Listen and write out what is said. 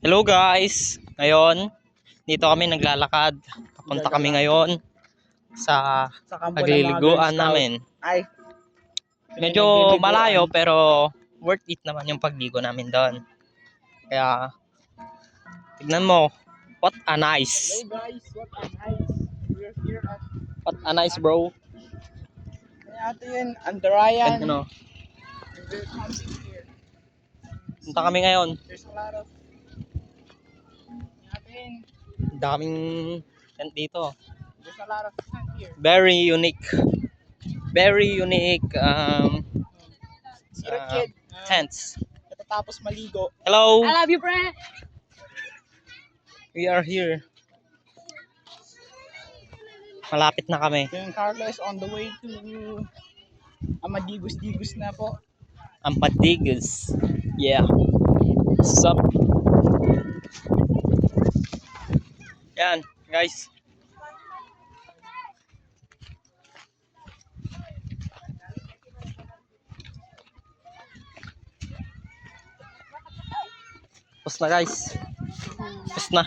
Hello guys! Ngayon, dito kami naglalakad. Papunta kami ngayon sa Sa kampo ng mga Girl pagliliguan Scout. namin. Ay, Medyo nagliliguan. malayo pero worth it naman yung pagligo namin doon. Kaya, tignan mo. What a nice! Hello guys, what a nice. We're here at What a nice bro! natin Andarayan. Ganda no? We're camping here. Punta kami ngayon. There's a lot of natin. Daming tent dito. There's a lot of sand here. Very unique. Very unique Zero kid. tents. Katatapos maligo. Hello! I love you, pre! We are here. Malapit na kami. Yung Carlo is on the way to Amadigos-digos na po. Ampatigas. Yeah. Sup? Yan, guys. Tapos na guys. Tapos na.